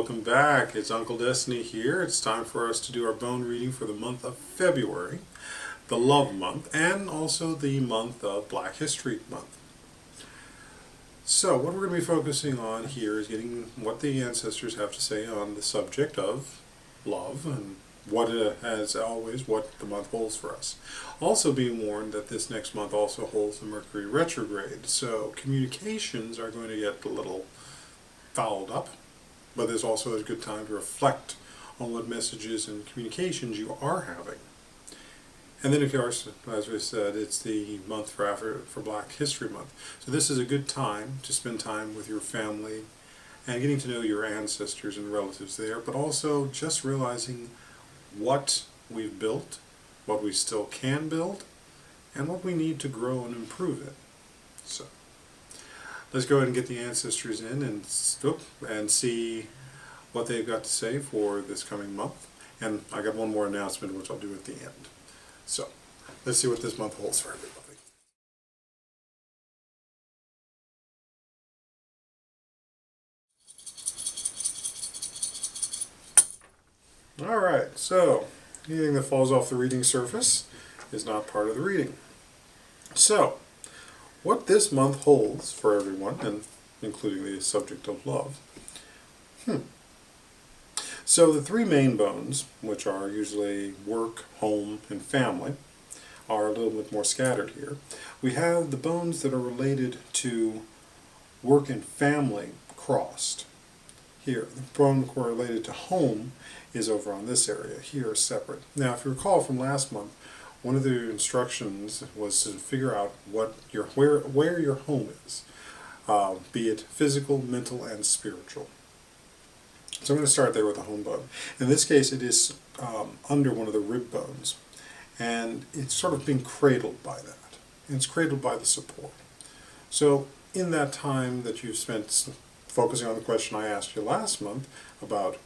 welcome back. It's Uncle Destiny here. It's time for us to do our bone reading for the month of February, the Love Month, and also the month of Black History Month. So what we're going to be focusing on here is getting what the ancestors have to say on the subject of love and what as always, what the month holds for us. Also being warned that this next month also holds the Mercury retrograde, so communications are going to get a little fouled up, but there's also a good time to reflect on what messages and communications you are having. And then of course, as we said, it's the month for Black History Month. So this is a good time to spend time with your family and getting to know your ancestors and relatives there, but also just realizing what we've built, what we still can build, and what we need to grow and improve it. So let's go ahead and get the ancestors in and see what they've got to say for this coming month. And I got one more announcement which I'll do at the end. So let's see what this month holds for everybody. Alright, so anything that falls off the reading surface is not part of the reading. So, what this month holds for everyone, and including the subject of love. So the three main bones, which are usually work, home, and family, are a little bit more scattered here. We have the bones that are related to work and family crossed. Here, the bone related to home is over on this area, here separate. Now if you recall from last month, one of the instructions was to figure out what where your home is, be it physical, mental, and spiritual. So I'm going to start there with the home bone. In this case it is under one of the rib bones, and it's sort of being cradled by that. And it's cradled by the support. So in that time that you've spent focusing on the question I asked you last month about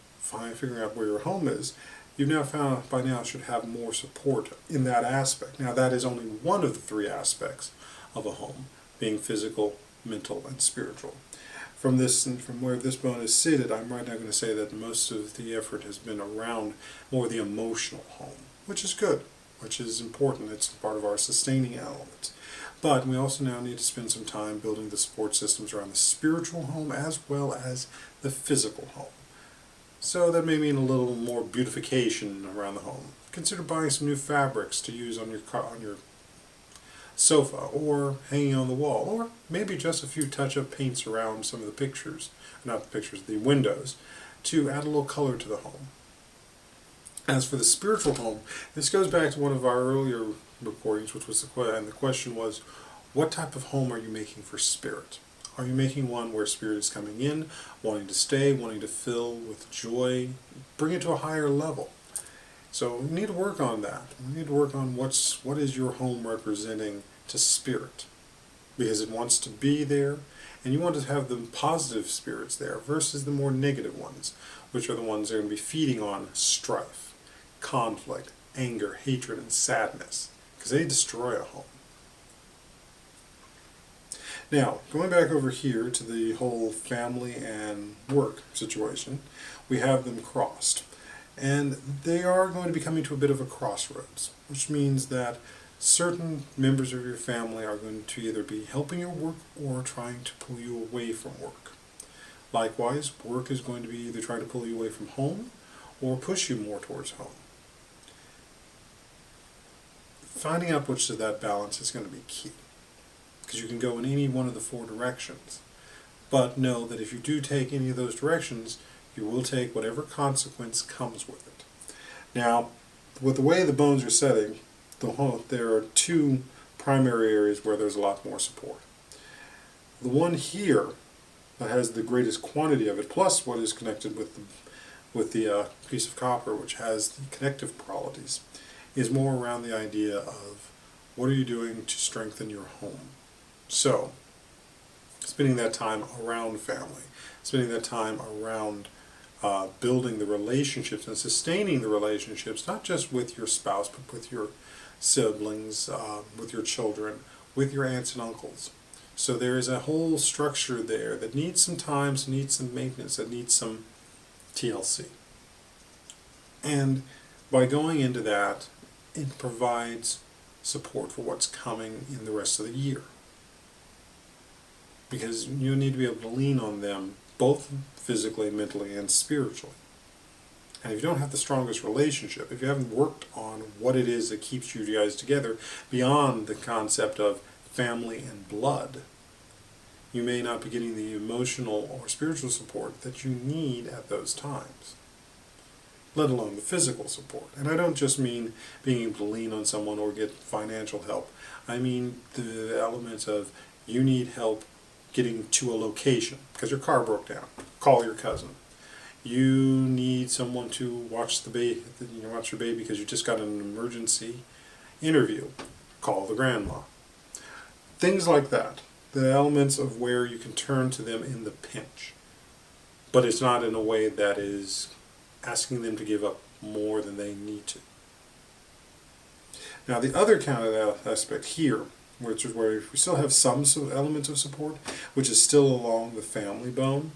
figuring out where your home is, you've now found by now should have more support in that aspect. Now that is only one of the three aspects of a home, being physical, mental, and spiritual. From where this bone is seated, I'm right now going to say that most of the effort has been around more the emotional home, which is good, which is important. It's part of our sustaining element. But we also now need to spend some time building the support systems around the spiritual home as well as the physical home. So that may mean a little more beautification around the home. Consider buying some new fabrics to use on your sofa or hanging on the wall, or maybe just a few touch-up paints around some of the pictures, not the pictures, the windows, to add a little color to the home. As for the spiritual home, this goes back to one of our earlier recordings, which was and the question was, what type of home are you making for spirit? Are you making one where spirit is coming in, wanting to stay, wanting to fill with joy, bring it to a higher level? So we need to work on that. We need to work on what is your home representing to spirit, because it wants to be there, and you want to have the positive spirits there versus the more negative ones, which are the ones that are going to be feeding on strife, conflict, anger, hatred, and sadness, because they destroy a home. Now, going back over here to the whole family and work situation, we have them crossed. And they are going to be coming to a bit of a crossroads, which means that certain members of your family are going to either be helping your work or trying to pull you away from work. Likewise, work is going to be either trying to pull you away from home or push you more towards home. Finding out which of that balance is going to be key, because you can go in any one of the four directions. But know that if you do take any of those directions, you will take whatever consequence comes with it. Now, with the way the bones are setting, there are two primary areas where there's a lot more support. The one here that has the greatest quantity of it, plus what is connected with the piece of copper, which has the connective qualities, is more around the idea of what are you doing to strengthen your home. So, spending that time around family, spending that time around building the relationships and sustaining the relationships, not just with your spouse, but with your siblings, with your children, with your aunts and uncles. So there is a whole structure there that needs some time, needs some maintenance, that needs some TLC. And by going into that, it provides support for what's coming in the rest of the year. Because you need to be able to lean on them both physically, mentally, and spiritually. And if you don't have the strongest relationship, if you haven't worked on what it is that keeps you guys together beyond the concept of family and blood, you may not be getting the emotional or spiritual support that you need at those times, let alone the physical support. And I don't just mean being able to lean on someone or get financial help. I mean the elements of you need help getting to a location because your car broke down. Call your cousin. You need someone to watch the baby, watch your baby because you just got an emergency interview. Call the grandma. Things like that. The elements of where you can turn to them in the pinch. But it's not in a way that is asking them to give up more than they need to. Now the other kind of aspect here, which is where we still have some elements of support, which is still along the family bone,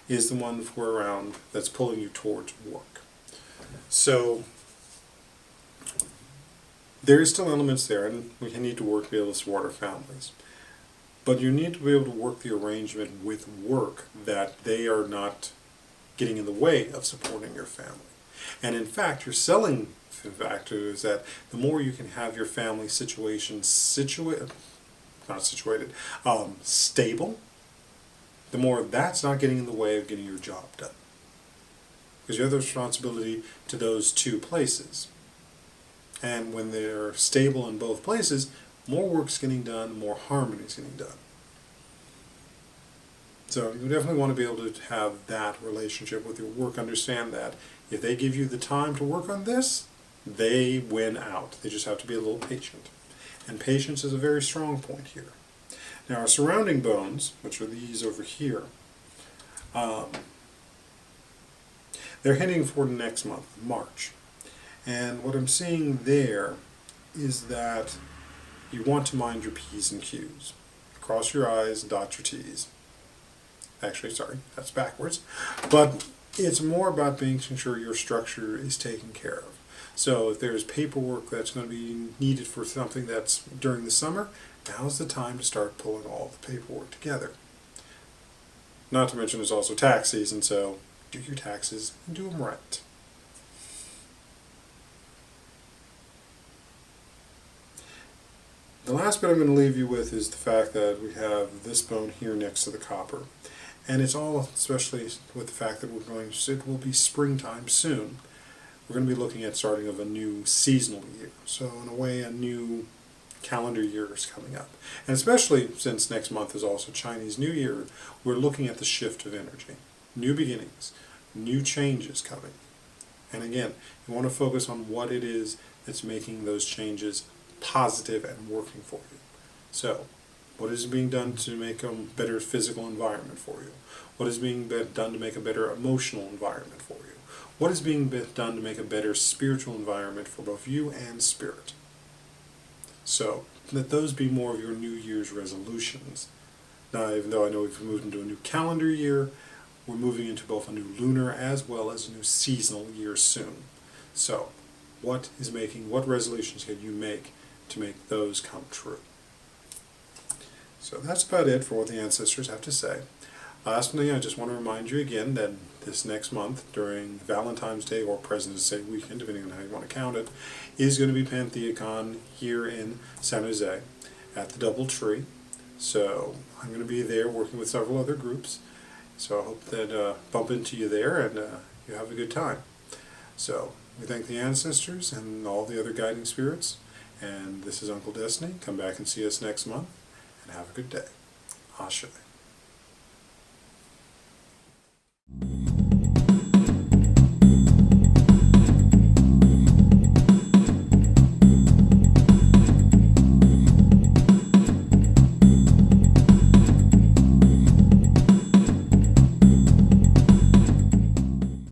is the one for around that's pulling you towards work. So there is still elements there, and we need to work to be able to support our families. But you need to be able to work the arrangement with work that they are not getting in the way of supporting your family. And in fact, your selling factor is that the more you can have your family situation stable, the more that's not getting in the way of getting your job done. Because you have the responsibility to those two places. And when they're stable in both places, more work's getting done, more harmony's getting done. So you definitely want to be able to have that relationship with your work. Understand that if they give you the time to work on this, they win out. They just have to be a little patient. And patience is a very strong point here. Now our surrounding bones, which are these over here, they're heading for next month, March. And what I'm seeing there is that you want to mind your P's and Q's. Cross your I's, dot your T's. Actually, sorry, that's backwards. But it's more about making sure your structure is taken care of. So if there's paperwork that's going to be needed for something that's during the summer, now's the time to start pulling all the paperwork together. Not to mention it's also tax season, so do your taxes and do them right. The last bit I'm going to leave you with is the fact that we have this bone here next to the copper. And it's all, especially with the fact that it will be springtime soon. We're going to be looking at starting of a new seasonal year. So in a way, a new calendar year is coming up. And especially since next month is also Chinese New Year, we're looking at the shift of energy. New beginnings, new changes coming. And again, you want to focus on what it is that's making those changes positive and working for you. So, what is being done to make a better physical environment for you? What is being done to make a better emotional environment for you? What is being done to make a better spiritual environment for both you and spirit? So, let those be more of your New Year's resolutions. Now, even though I know we've moved into a new calendar year, we're moving into both a new lunar as well as a new seasonal year soon. So, what resolutions can you make to make those come true? So that's about it for what the ancestors have to say. Lastly, I just want to remind you again that this next month, during Valentine's Day or President's Day weekend, depending on how you want to count it, is going to be PantheaCon here in San Jose at the DoubleTree. So I'm going to be there working with several other groups. So I hope that bump into you there and you have a good time. So we thank the ancestors and all the other guiding spirits. And this is Uncle Destiny. Come back and see us next month. And have a good day. Ashe.